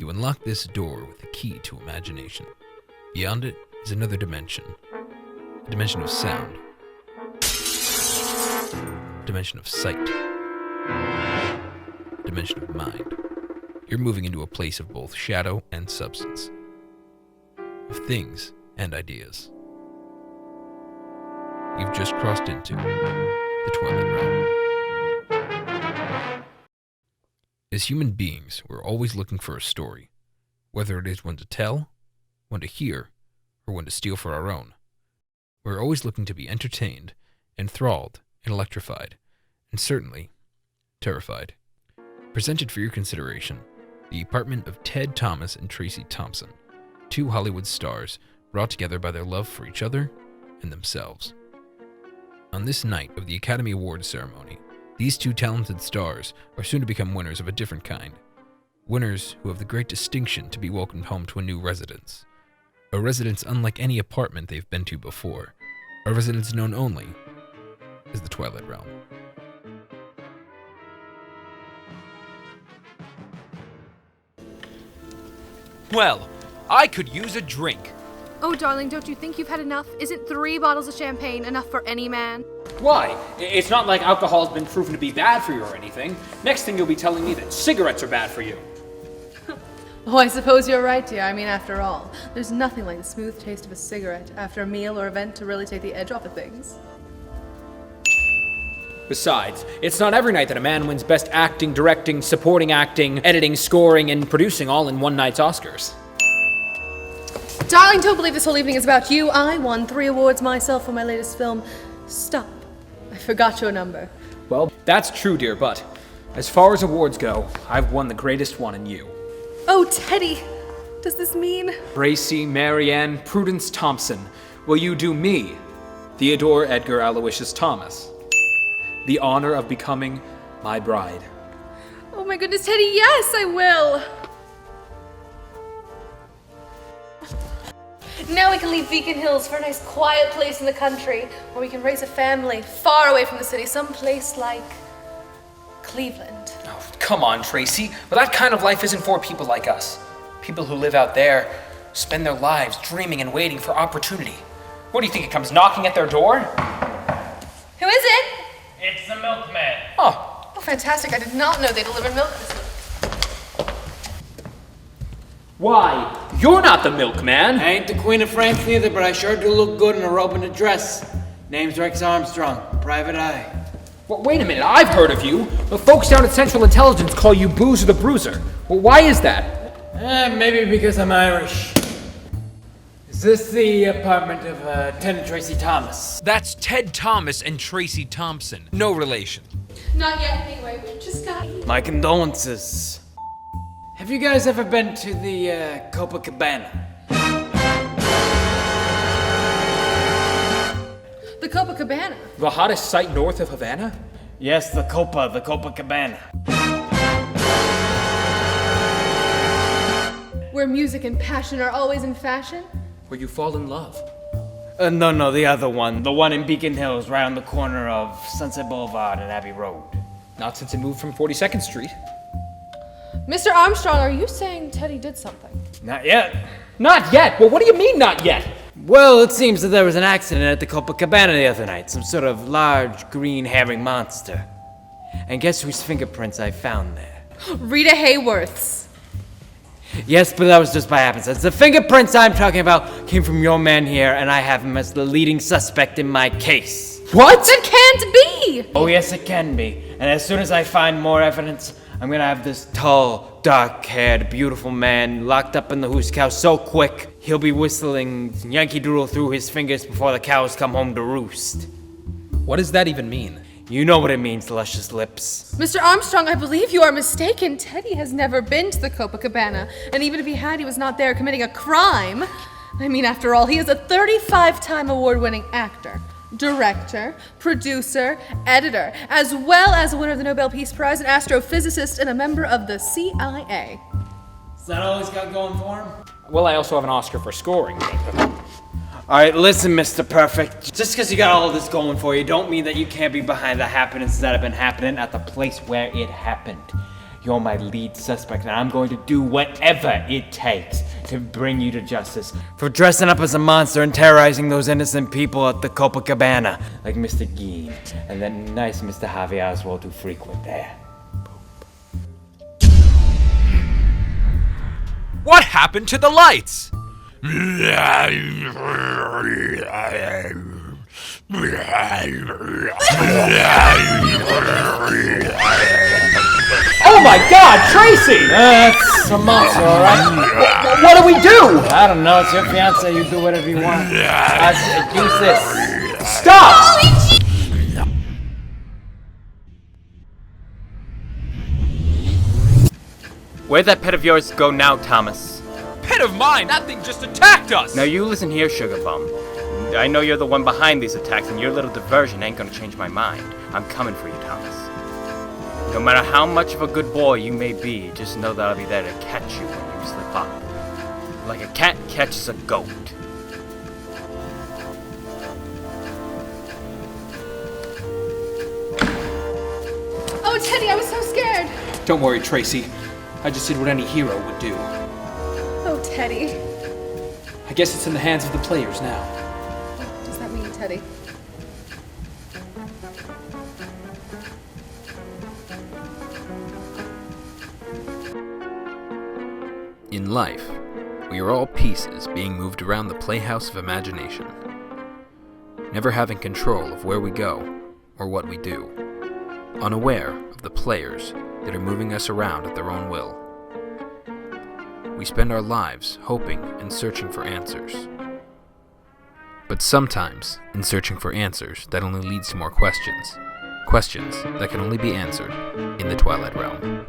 You unlock this door with a key to imagination. Beyond it is another dimension. A dimension of sound. A dimension of sight. A dimension of mind. You're moving into a place of both shadow and substance. Of things and ideas. You've just crossed into the Twilight Realm. As human beings, we're always looking for a story, whether it is one to tell, one to hear, or one to steal for our own. We're always looking to be entertained, enthralled, and electrified, and certainly terrified. Presented for your consideration, the apartment of Ted Thomas and Tracy Thompson, two Hollywood stars brought together by their love for each other and themselves. On this night of the Academy Awards ceremony, these two talented stars are soon to become winners of a different kind. Winners who have the great distinction to be welcomed home to a new residence. A residence unlike any apartment they've been to before. A residence known only as the Twilight Realm. Well, I could use a drink. Oh, darling, don't you think you've had enough? Isn't 3 bottles of champagne enough for any man? Why? It's not like alcohol's been proven to be bad for you or anything. Next thing you'll be telling me that cigarettes are bad for you. Oh, I suppose you're right, dear. I mean, after all, there's nothing like the smooth taste of a cigarette after a meal or event to really take the edge off of things. Besides, it's not every night that a man wins Best Acting, Directing, Supporting Acting, Editing, Scoring, and Producing all in one night's Oscars. Darling, don't believe this whole evening is about you. I won 3 awards myself for my latest film. Stop. I forgot your number. Well, that's true, dear, but as far as awards go, I've won the greatest one in you. Oh, Teddy. Does this mean? Bracy, Marianne, Prudence Thompson, will you do me, Theodore Edgar Aloysius Thomas, the honor of becoming my bride? Oh my goodness, Teddy, yes, I will. Now we can leave Beacon Hills for a nice quiet place in the country where we can raise a family far away from the city, someplace like Cleveland. Oh, come on, Tracy. But that kind of life isn't for people like us. People who live out there spend their lives dreaming and waiting for opportunity. What do you think, it comes knocking at their door? Who is it? It's the milkman. Oh, Oh, fantastic. I did not know they delivered milk this week. why? You're not the milkman. I ain't the Queen of France neither, but I sure do look good in a robe and a dress. Name's Rex Armstrong, private eye. Well, wait a minute, I've heard of you. The folks down at Central Intelligence call you Boozer the Bruiser. Well, why is that? Maybe because I'm Irish. Is this the apartment of Ted and Tracy Thomas? That's Ted Thomas and Tracy Thompson. No relation. Not yet, anyway. We just got... My condolences. Have you guys ever been to the Copacabana? The Copacabana. The hottest site north of Havana? Yes, the Copacabana. Where music and passion are always in fashion. Where you fall in love. No, the other one. The one in Beacon Hills, right on the corner of Sunset Boulevard and Abbey Road. Not since it moved from 42nd Street. Mr. Armstrong, are you saying Teddy did something? Not yet. Not yet? Well, what do you mean, not yet? Well, it seems that there was an accident at the Copacabana the other night. Some sort of large, green, hairy monster. And guess whose fingerprints I found there? Rita Hayworth's. Yes, but that was just by happenstance. The fingerprints I'm talking about came from your man here, and I have him as the leading suspect in my case. What? It can't be! Oh, yes, it can be. And as soon as I find more evidence, I'm gonna have this tall, dark-haired, beautiful man locked up in the Who's Cow so quick, he'll be whistling Yankee Doodle through his fingers before the cows come home to roost. What does that even mean? You know what it means, luscious lips. Mr. Armstrong, I believe you are mistaken. Teddy has never been to the Copacabana, and even if he had, he was not there committing a crime. I mean, after all, he is a 35-time award-winning actor, director, producer, editor, as well as a winner of the Nobel Peace Prize, an astrophysicist, and a member of the CIA. Is that all he's got going for him? Well, I also have an Oscar for scoring. Alright, listen, Mr. Perfect. Just because you got all this going for you, don't mean that you can't be behind the happenings that have been happening at the place where it happened. You're my lead suspect, and I'm going to do whatever it takes to bring you to justice for dressing up as a monster and terrorizing those innocent people at the Copacabana, like Mr. Geen and that nice Mr. Javi Oswald who frequent there. What happened to the lights? Oh my God, Tracy! That's a monster, alright? What do we do? I don't know, it's your fiance, you do whatever you want. Use this. Stop! Where'd that pet of yours go now, Thomas? Pet of mine! That thing just attacked us! Now you listen here, Sugar Bum. I know you're the one behind these attacks, and your little diversion ain't gonna change my mind. I'm coming for you, Thomas. No matter how much of a good boy you may be, just know that I'll be there to catch you when you slip up. Like a cat catches a goat. Oh, Teddy, I was so scared. Don't worry, Tracy. I just did what any hero would do. Oh, Teddy. I guess it's in the hands of the players now. What does that mean, Teddy? In life, we are all pieces being moved around the playhouse of imagination, never having control of where we go or what we do, unaware of the players that are moving us around at their own will. We spend our lives hoping and searching for answers. But sometimes, in searching for answers, that only leads to more questions. Questions that can only be answered in the Twilight Realm.